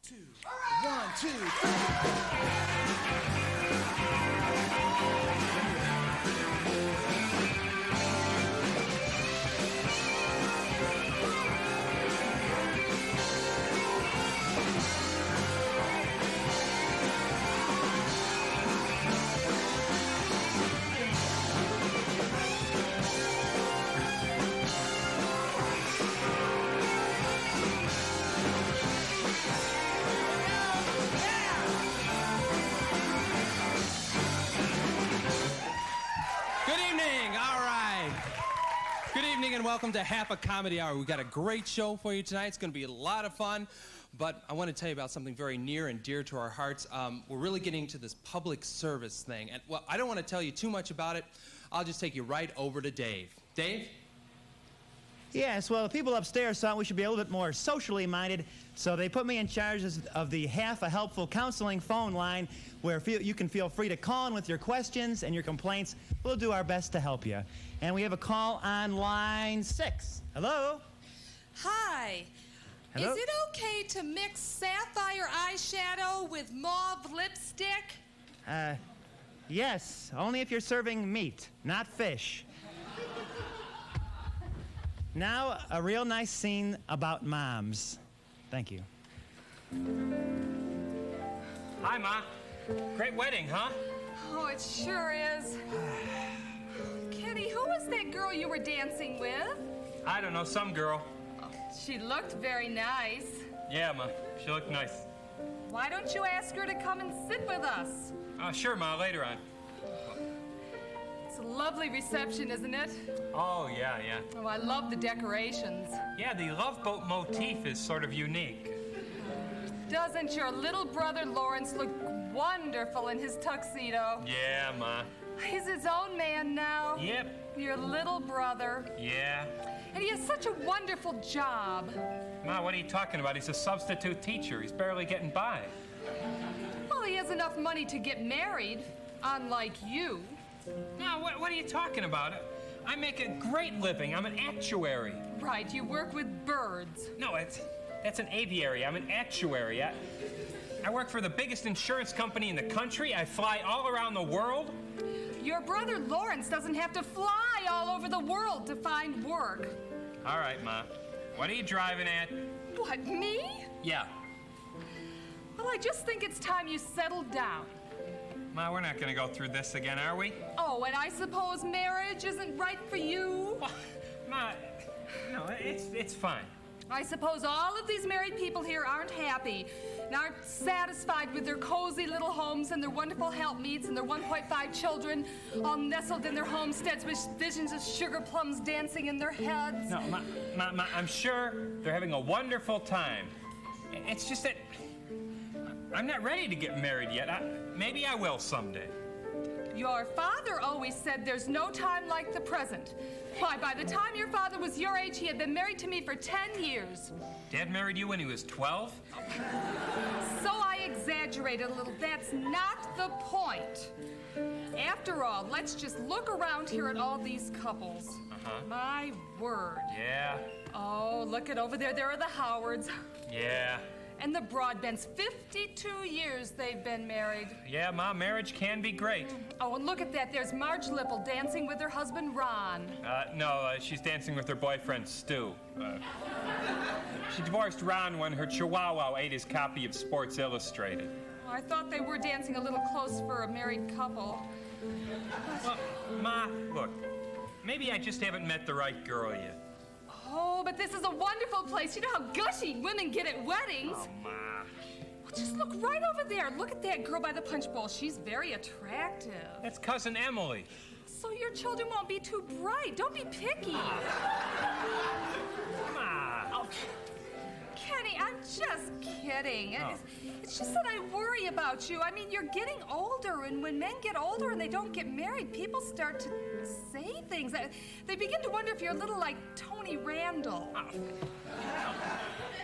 2, 1, 2, And welcome to Half a Comedy Hour. We've got a great show for you tonight. It's going to be a lot of fun, but I want to tell you about something very near and dear to our hearts. We're really getting to this public service thing, and well, I don't want to tell you too much about it. I'll just take you right over to Dave. Dave? Yes, well, the people upstairs thought we should be a little bit more socially minded, so they put me in charge of the Half a Helpful Counseling phone line, where you can feel free to call in with your questions and your complaints. We'll do our best to help you. And we have a call on line 6. Hello? Hi. Hello? Is it okay to mix sapphire eyeshadow with mauve lipstick? Yes, only if you're serving meat, not fish. Now, a real nice scene about moms. Thank you. Hi, Ma. Great wedding, huh? Oh, it sure is. Kenny, who was that girl you were dancing with? I don't know, some girl. Oh, she looked very nice. Yeah, Ma. She looked nice. Why don't you ask her to come and sit with us? Sure, Ma. Later on. It's a lovely reception, isn't it? Oh, yeah. Oh, I love the decorations. Yeah, the Love Boat motif is sort of unique. Doesn't your little brother Lawrence look wonderful in his tuxedo? Yeah, Ma. He's his own man now. Yep. Your little brother. Yeah. And he has such a wonderful job. Ma, what are you talking about? He's a substitute teacher. He's barely getting by. Well, he has enough money to get married, unlike you. No, what are you talking about? I make a great living. I'm an actuary. Right, you work with birds. No, that's an aviary. I'm an actuary. I work for the biggest insurance company in the country. I fly all around the world. Your brother Lawrence doesn't have to fly all over the world to find work. All right, Ma. What are you driving at? What, me? Yeah. Well, I just think it's time you settled down. Ma, we're not going to go through this again, are we? Oh, and I suppose marriage isn't right for you? Well, Ma, no, it's fine. I suppose all of these married people here aren't happy and aren't satisfied with their cozy little homes and their wonderful helpmeets and their 1.5 children all nestled in their homesteads with visions of sugar plums dancing in their heads. No, Ma, I'm sure they're having a wonderful time. It's just that I'm not ready to get married yet. Maybe I will someday. Your father always said there's no time like the present. Why, by the time your father was your age, he had been married to me for 10 years. Dad married you when he was 12? So I exaggerated a little. That's not the point. After all, let's just look around here at all these couples. Uh-huh. My word. Yeah. Oh, look at over there. There are the Howards. Yeah. And the Broadbents. 52 years they've been married. Yeah, Ma, marriage can be great. Oh, and look at that. There's Marge Lipple dancing with her husband, Ron. No, she's dancing with her boyfriend, Stu. She divorced Ron when her chihuahua ate his copy of Sports Illustrated. Well, I thought they were dancing a little close for a married couple. Well, Ma, look, maybe I just haven't met the right girl yet. Oh, but this is a wonderful place. You know how gushy women get at weddings. Oh, Ma. Well, just look right over there. Look at that girl by the punch bowl. She's very attractive. That's Cousin Emily. So your children won't be too bright. Don't be picky. Ma. Oh, Kenny, I'm just kidding. Oh. It's just that I worry about you. I mean, you're getting older, and when men get older and they don't get married, people start to say things. They begin to wonder if you're a little like Tony Randall. Oh.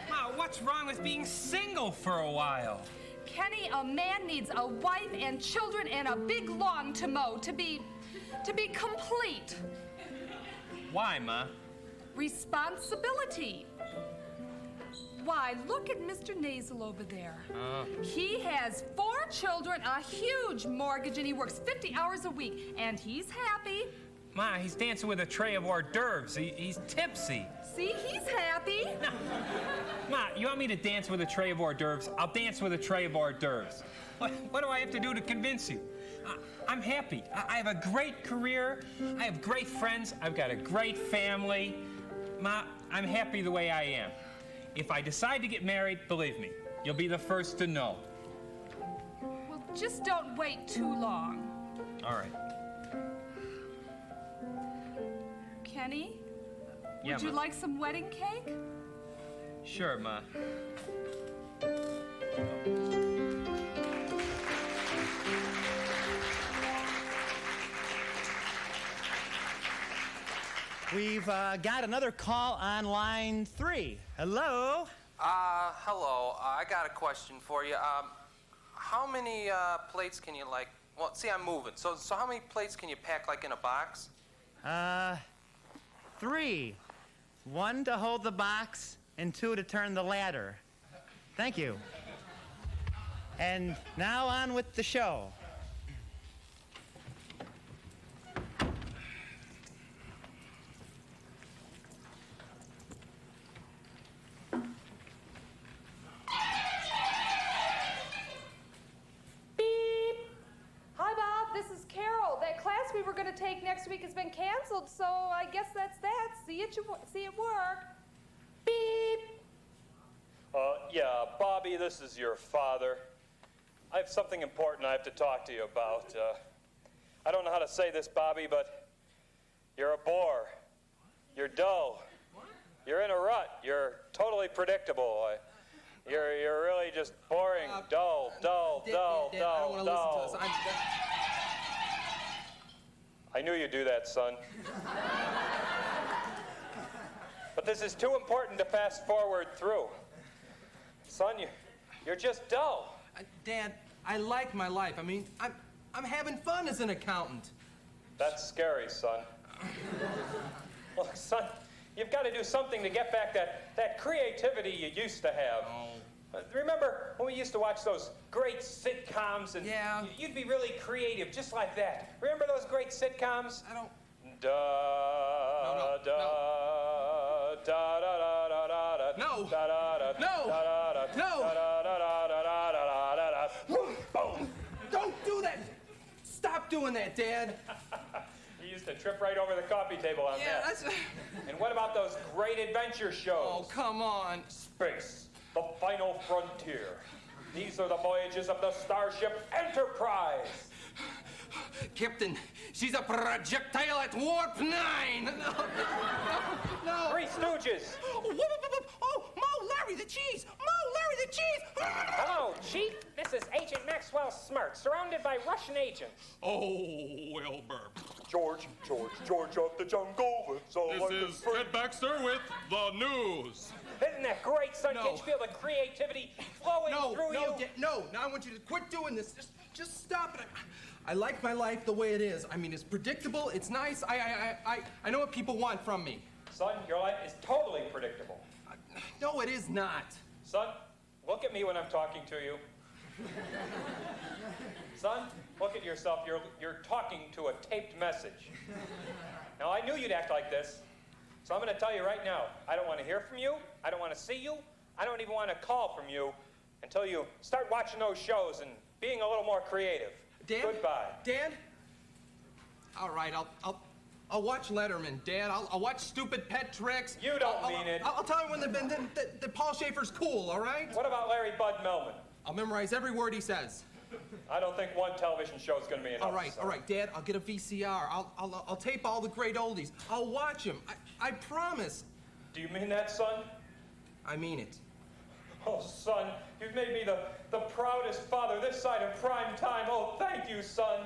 Ma, what's wrong with being single for a while? Kenny, a man needs a wife and children and a big lawn to mow to be complete. Why, Ma? Responsibility. Why, look at Mr. Nasal over there. He has 4 children, a huge mortgage, and he works 50 hours a week. And he's happy. Ma, he's dancing with a tray of hors d'oeuvres. He's tipsy. See, he's happy. Ma, you want me to dance with a tray of hors d'oeuvres? I'll dance with a tray of hors d'oeuvres. What do I have to do to convince you? I'm happy. I have a great career. I have great friends. I've got a great family. Ma, I'm happy the way I am. If I decide to get married, believe me, you'll be the first to know. Well, just don't wait too long. All right. Kenny? Yeah, Would you Ma. like some wedding cake? Sure, Ma. We've got another call on line 3. Hello? Hello. I got a question for you. How many plates can you, like... Well, see, I'm moving. So how many plates can you pack, like, in a box? 3. 1 to hold the box and 2 to turn the ladder. Thank you. And now on with the show. Hi, Bob. This is Carol. That class we were going to take next week has been canceled, so I guess that's that. See you at work. Beep. Yeah, Bobby, this is your father. I have something important I have to talk to you about. I don't know how to say this, Bobby, but you're a bore. You're dull. You're in a rut. You're totally predictable. You're really just boring, dull. Dad, I don't want to listen to this. I knew you'd do that, son. But this is too important to fast forward through. Son, you're just dull. Dad, I like my life. I mean, I'm having fun as an accountant. That's scary, son. Look, son, you've got to do something to get back that creativity you used to have. Remember when we used to watch those great sitcoms and Yeah. you'd be really creative just like that. Remember those great sitcoms? I don't... Da No. da da da da da da da. No. Da da da. No. Da da da. No. Da da da da da da da da. Boom. Don't do that! Stop doing that, Dad. You used to trip right over the coffee table on Yeah, that. that's... And what about those great adventure shows? Oh, come on. Space, the final frontier. These are the voyages of the Starship Enterprise. Captain, she's a projectile at warp 9. No. Three Stooges. Oh, Mo, Larry the cheese. Mo, Larry the cheese. Hello, Chief. This is Agent Maxwell Smart, surrounded by Russian agents. Oh, Wilbur. George of the jungle. It's all like This is Ted Baxter with the news. Isn't that great, son? No. Can't you feel the creativity flowing through you? No. Now I want you to quit doing this. Just stop it. I like my life the way it is. I mean, it's predictable. It's nice. I know what people want from me. Son, your life is totally predictable. No, it is not. Son, look at me when I'm talking to you. Son, look at yourself. You're talking to a taped message. Now, I knew you'd act like this, so I'm going to tell you right now, I don't want to hear from you. I don't want to see you. I don't even want to call from you until you start watching those shows and being a little more creative. Dad? Goodbye. Dad? All right, I'll watch Letterman, Dad. I'll watch Stupid Pet Tricks. You don't mean it. I'll tell you when the Paul Schaefer's cool, all right? What about Larry Bud Melman? I'll memorize every word he says. I don't think one television show is going to be enough. All right, Dad. I'll get a VCR. I'll tape all the great oldies. I'll watch them. I promise. Do you mean that, son? I mean it. Oh, son, you've made me the proudest father this side of prime time. Oh, thank you, son.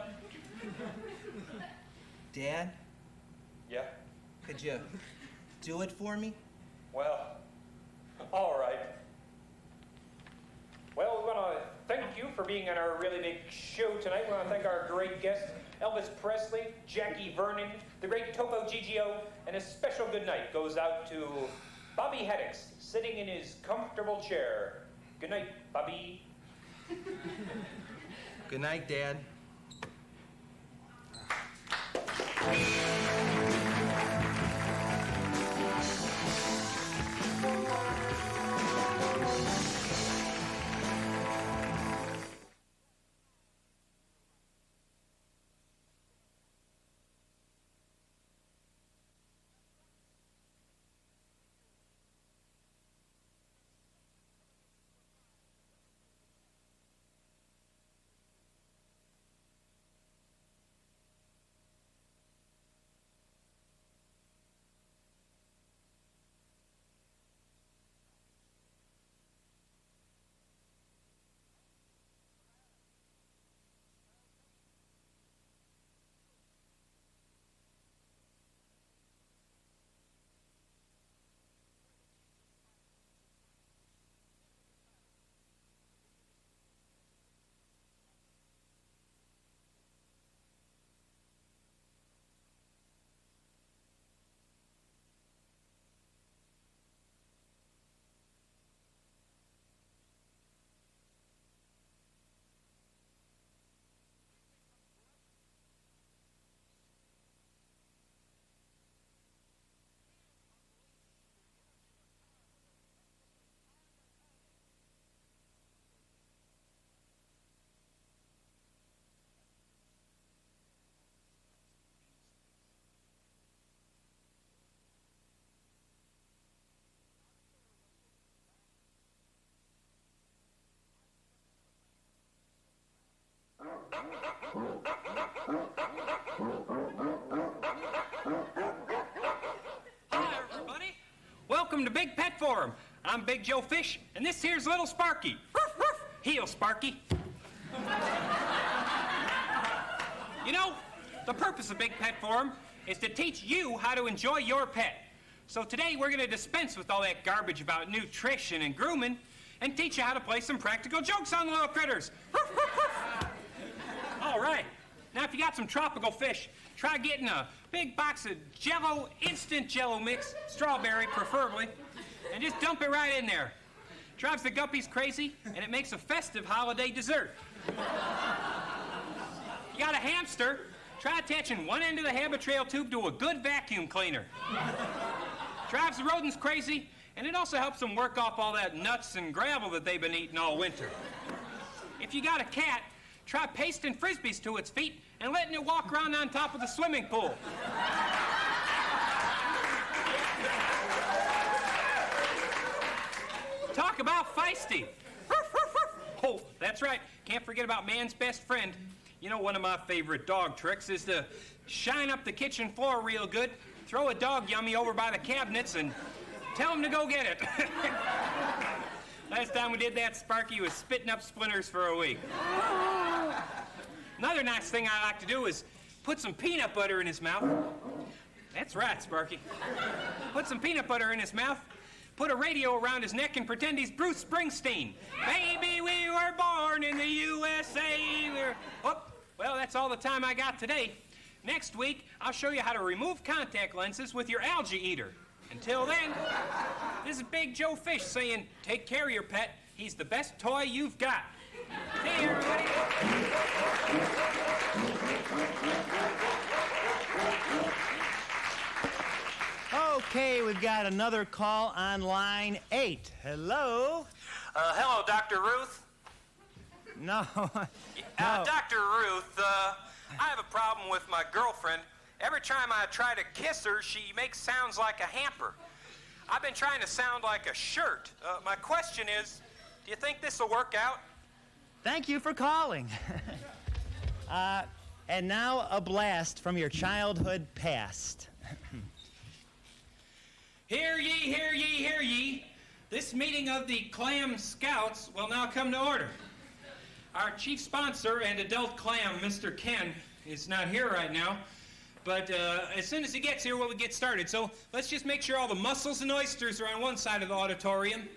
Dad, Yeah? could you do it for me? Well, all right. Well, we want to thank you for being on our really big show tonight. We want to thank our great guests, Elvis Presley, Jackie Vernon, the great Topo Gigio, and a special good night goes out to Bobby Heddix, sitting in his comfortable chair. Good night, Bobby. Good night, Dad. Hi, everybody. Welcome to Big Pet Forum. I'm Big Joe Fish, and this here's Little Sparky. Ruff, ruff. Heel, Sparky. You know, the purpose of Big Pet Forum is to teach you how to enjoy your pet. So today we're going to dispense with all that garbage about nutrition and grooming and teach you how to play some practical jokes on the little critters. Ruff, ruff, ruff. All right. Now, if you got some tropical fish, try getting a big box of Jell-O, instant Jell-O mix, strawberry preferably, and just dump it right in there. Drives the guppies crazy, and it makes a festive holiday dessert. You got a hamster, try attaching one end of the Habitrail tube to a good vacuum cleaner. Drives the rodents crazy, and it also helps them work off all that nuts and gravel that they've been eating all winter. If you got a cat, try pasting Frisbees to its feet and letting it walk around on top of the swimming pool. Talk about feisty. Oh, that's right. Can't forget about man's best friend. You know, one of my favorite dog tricks is to shine up the kitchen floor real good, throw a dog yummy over by the cabinets, and tell him to go get it. Last time we did that, Sparky was spitting up splinters for a week. Another nice thing I like to do is put some peanut butter in his mouth. That's right, Sparky. Put some peanut butter in his mouth, put a radio around his neck, and pretend he's Bruce Springsteen. Baby, we were born in the USA. Oh, well, that's all the time I got today. Next week, I'll show you how to remove contact lenses with your algae eater. Until then, this is Big Joe Fish saying, take care of your pet. He's the best toy you've got. Hey, everybody. Okay, we've got another call on line 8. Hello? Hello, Dr. Ruth. No. Dr. Ruth, I have a problem with my girlfriend. Every time I try to kiss her, she makes sounds like a hamper. I've been trying to sound like a shirt. My question is, do you think this will work out? Thank you for calling. And now a blast from your childhood past. Hear ye, hear ye, hear ye. This meeting of the Clam Scouts will now come to order. Our chief sponsor and adult clam, Mr. Ken, is not here right now. But as soon as he gets here, we'll get started. So let's just make sure all the mussels and oysters are on one side of the auditorium,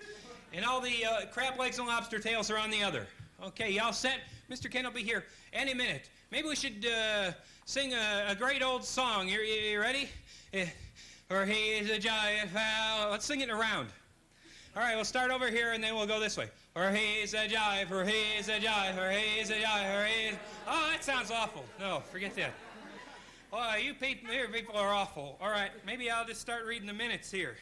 and all the crab legs and lobster tails are on the other. Okay, y'all set? Mr. Ken will be here any minute. Maybe we should sing a great old song. You ready? for he's a jolly fellow. Let's sing it around. All right, we'll start over here, and then we'll go this way. For he's a jolly, for he's a jolly, for he's a jolly, for he's... Oh, that sounds awful. No, forget that. Oh, you people here, people are awful. All right, maybe I'll just start reading the minutes here.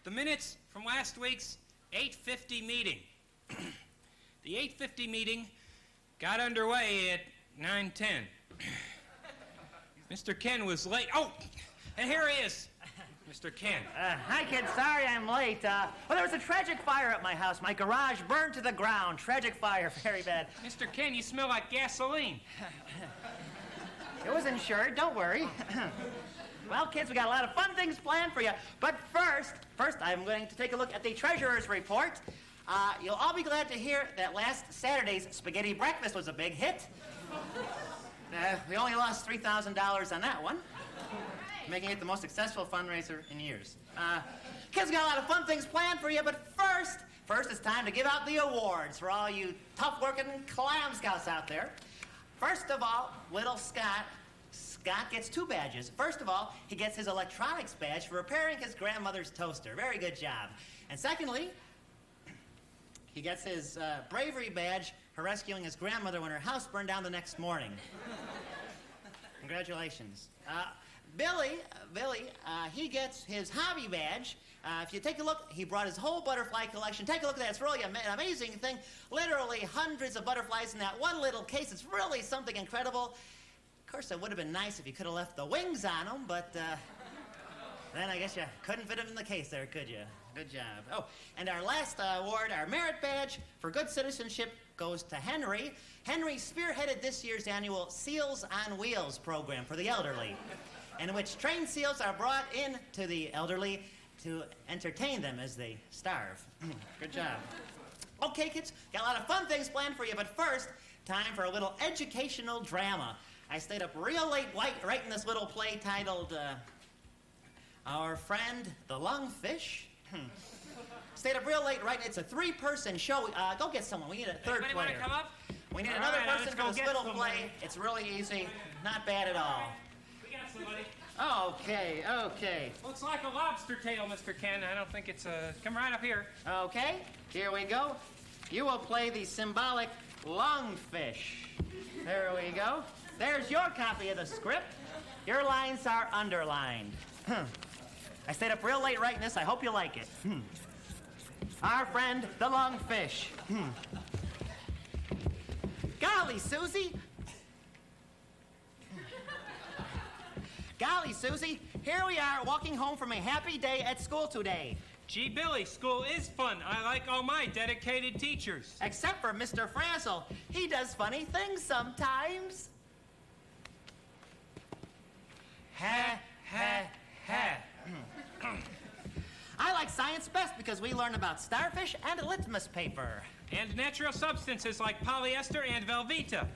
The minutes from last week's 8:50 meeting. The 8:50 meeting got underway at 9:10. Mr. Ken was late. Oh, and here he is, Mr. Ken. Hi, kids. Sorry I'm late. Well, there was a tragic fire at my house. My garage burned to the ground. Tragic fire. Very bad. Mr. Ken, you smell like gasoline. It was insured. Don't worry. Well, kids, we got a lot of fun things planned for you. But first, I'm going to take a look at the treasurer's report. You'll all be glad to hear that last Saturday's spaghetti breakfast was a big hit. We only lost $3,000 on that one, making it the most successful fundraiser in years. Kids, we got a lot of fun things planned for you, but first it's time to give out the awards for all you tough-working clam scouts out there. First of all, little Scott gets 2 badges. First of all, he gets his electronics badge for repairing his grandmother's toaster. Very good job. And secondly, he gets his bravery badge for rescuing his grandmother when her house burned down the next morning. Congratulations. Billy, he gets his hobby badge. If you take a look, he brought his whole butterfly collection. Take a look at that. It's really an amazing thing. Literally hundreds of butterflies in that one little case. It's really something incredible. Of course, it would have been nice if you could have left the wings on them, but then I guess you couldn't fit them in the case there, could you? Good job. Oh, and our last award, our merit badge for good citizenship, goes to Henry. Henry spearheaded this year's annual Seals on Wheels program for the elderly, in which trained seals are brought in to the elderly to entertain them as they starve. Good job. Okay, kids, got a lot of fun things planned for you, but first, time for a little educational drama. I stayed up real late writing this little play titled, Our Friend the Lungfish. Stayed up real late writing. It's a 3-person show. Go get someone. We need a third Anybody player. want to come up? We need All another right, person let's for go this get little somebody. play. It's really easy. Not bad at all. We got somebody. Okay. Looks like a lobster tail, Mr. Ken. I don't think it's a... Come right up here. Okay, here we go. You will play the symbolic lungfish. There we go. There's your copy of the script. Your lines are underlined. I stayed up real late writing this. I hope you like it. Our friend, the lungfish. Golly, Susie. Golly, Susie, here we are walking home from a happy day at school today. Gee, Billy, school is fun. I like all my dedicated teachers. Except for Mr. Frazzle. He does funny things sometimes. Ha. I like science best because we learn about starfish and litmus paper. And natural substances like polyester and Velveeta.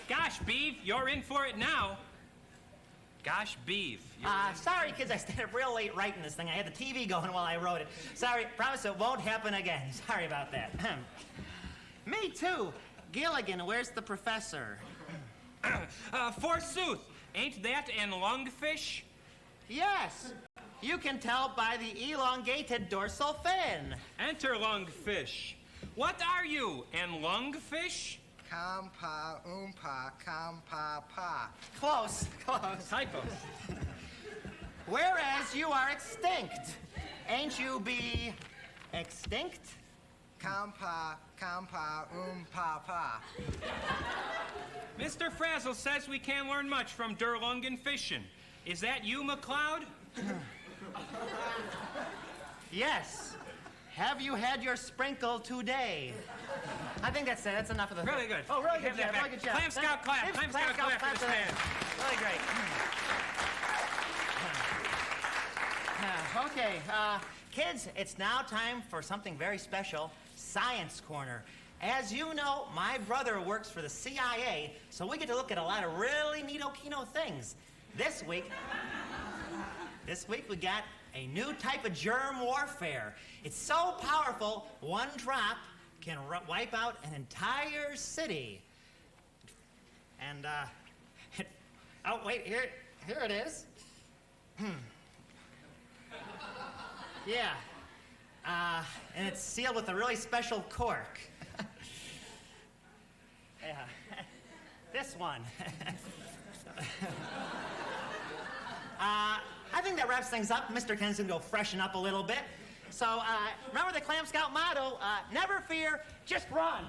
Gosh, Beeve, you're in for it now. Gosh, Beeve. Sorry, kids, I stayed up real late writing this thing. I had the TV going while I wrote it. Sorry, promise it won't happen again. Sorry about that. Me too. Gilligan, where's the professor? Forsooth, ain't that an lungfish? Yes. You can tell by the elongated dorsal fin. Enter lungfish. What are you, an lungfish? Kampa, kampa, pa. Close. Typos. Whereas you are extinct. Ain't you be extinct? Kampa, pa. Mr. Frazzle says we can learn much from Der Lungenfischen. Is that you, McLeod? Yes. Have you had your sprinkle today? I think that's it. That's enough of the... Really good. Oh, really Have good job. that back. Really good job. Clam Scout clap. Clam Scout clap for this man. Really great. Okay, kids, it's now time for something very special, Science Corner. As you know, my brother works for the CIA, so we get to look at a lot of really neato-kino things. This week we got a new type of germ warfare. It's so powerful, one drop can wipe out an entire city. And, oh, wait, here Here it is. Yeah. And it's sealed with a really special cork. Yeah. This one. I think that wraps things up. Mr. Ken's gonna go freshen up a little bit. So, remember the Clam Scout motto, never fear, just run.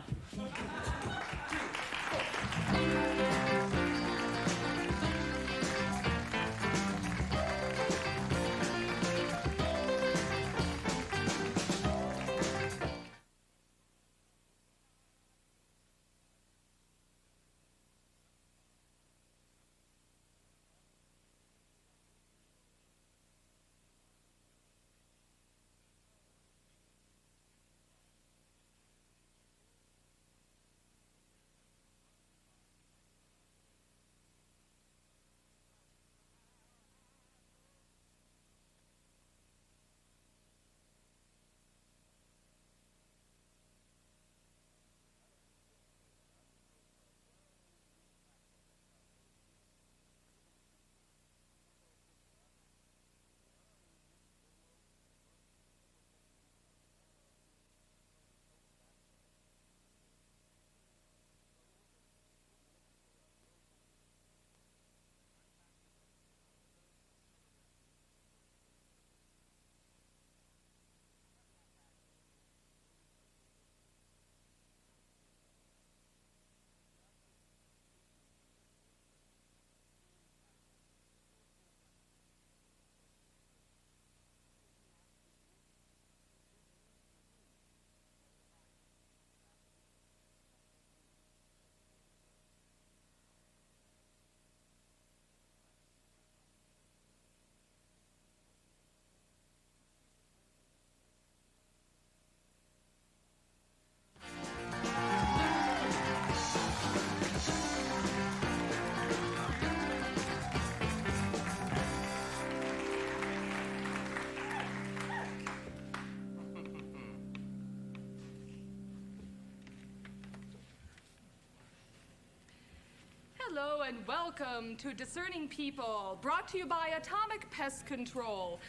Hello and welcome to Discerning People, brought to you by Atomic Pest Control.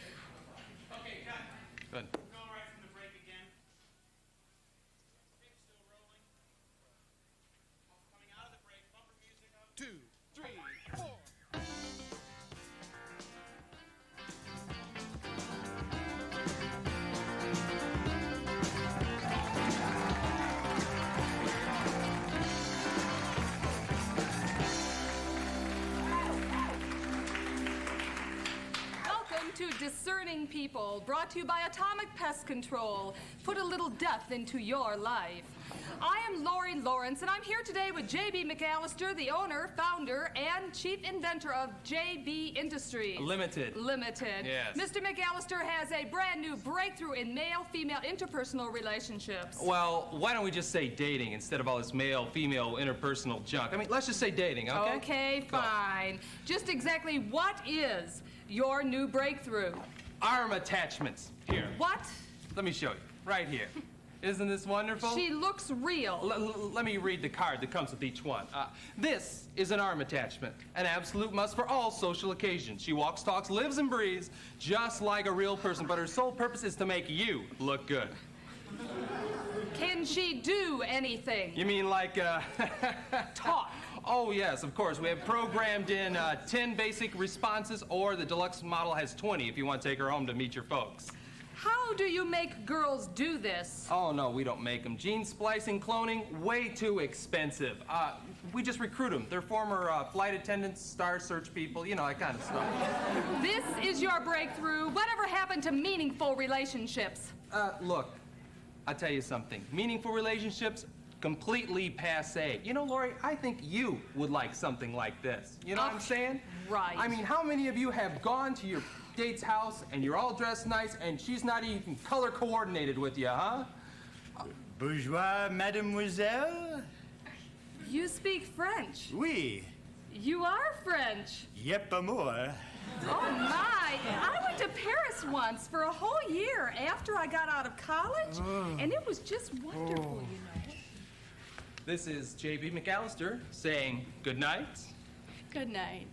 Okay, cut. Good. Go right from the break again. Tape's still rolling. Coming out of the break, bumper music up. 2, 3, 4. To Discerning People, brought to you by Atomic Pest Control. Put a little depth into your life. I am Lori Lawrence, and I'm here today with J.B. McAllister, the owner, founder, and chief inventor of J.B. Industries. Limited. Yes. Mr. McAllister has a brand new breakthrough in male-female interpersonal relationships. Well, why don't we just say dating instead of all this male-female interpersonal junk? I mean, let's just say dating, okay? Okay, fine. Just exactly what is your new breakthrough? Arm attachments. Here. What? Let me show you. Right here. Isn't this wonderful? She looks real. Let me read the card that comes with each one. This is an arm attachment, an absolute must for all social occasions. She walks, talks, lives, and breathes just like a real person, but her sole purpose is to make you look good. Can she do anything? You mean like, Talk. Oh, yes, of course. We have programmed in 10 basic responses, or the deluxe model has 20 if you want to take her home to meet your folks. How do you make girls do this? Oh, no, we don't make them. Gene splicing, cloning, way too expensive. We just recruit them. They're former flight attendants, star search people, you know, that kind of stuff. This is your breakthrough. Whatever happened to meaningful relationships? Look, I'll tell you something. Meaningful relationships, completely passé. You know, Lori, I think you would like something like this. You know what I'm saying? Right. I mean, how many of you have gone to your date's house and you're all dressed nice and she's not even color coordinated with you, huh? Bourgeois, mademoiselle? You speak French. Oui. You are French. Yep, amour. Oh, my. I went to Paris once for a whole year after I got out of college, and it was just wonderful, you know. This is J.B. McAllister saying good night. Good night.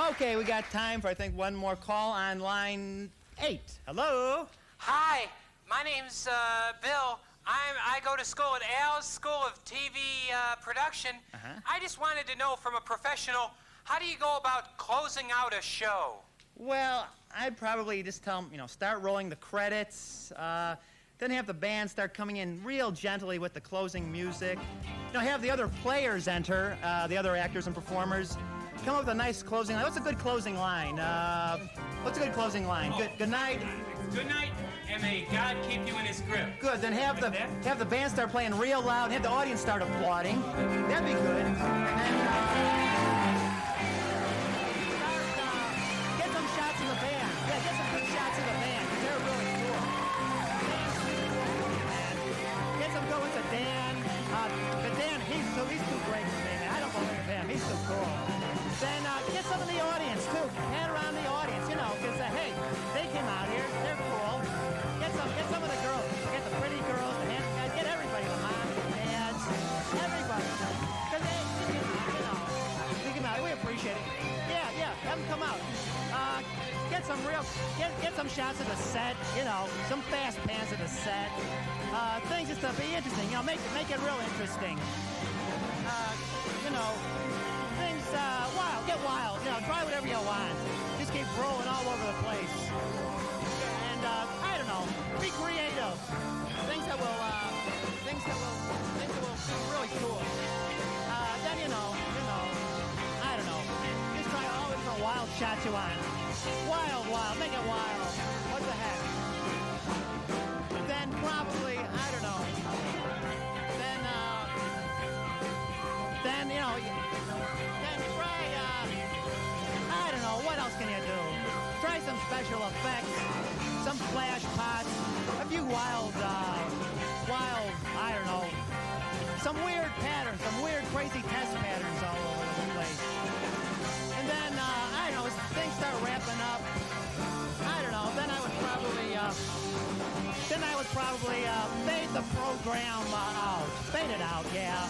Okay, we got time for, I think, one more call on line 8. Hello? Hi, my name's Bill. I go to school at Al's School of TV Production. I just wanted to know from a professional, how do you go about closing out a show? Well, I'd probably just tell them, start rolling the credits, then have the band start coming in real gently with the closing music. Have the other players enter, the other actors and performers. Come up with a nice closing line. What's a good closing line? What's a good closing line? Good night. Good night, and may God keep you in his grip. Good. Then have the band start playing real loud. And have the audience start applauding. That'd be good. And get some shots of the band. Yeah, get some good shots of the band. 'Cause they're really cool. And get some good ones of Dan. But Dan, he's too great for me, man. I don't believe him. He's too cool. Then get some of the audience, too. Hand around the audience, because, hey, they came out here. They're cool. Get some of the girls. Get the pretty girls, the handsome guys. Get everybody, the moms, the dads, everybody. Because they came out. We appreciate it. Yeah, have them come out. Get some shots of the set, some fast pans of the set. Things just to be interesting, make it real interesting. Things, wild, get wild, try whatever you want. Just keep rolling all over the place. And, I don't know, be creative. Things that will be really cool. Then, I don't know, just try all the different wild shots you want. Wild, make it wild. What the heck? Then probably, I don't know, then try, I don't know, what else can you do? Try some special effects, some flash pots, a few wild, I don't know, some weird patterns, some weird crazy test patterns all over the place. And then, I don't know, as things start wrapping up, I don't know, then I would probably, fade the program out. Fade it out, yeah.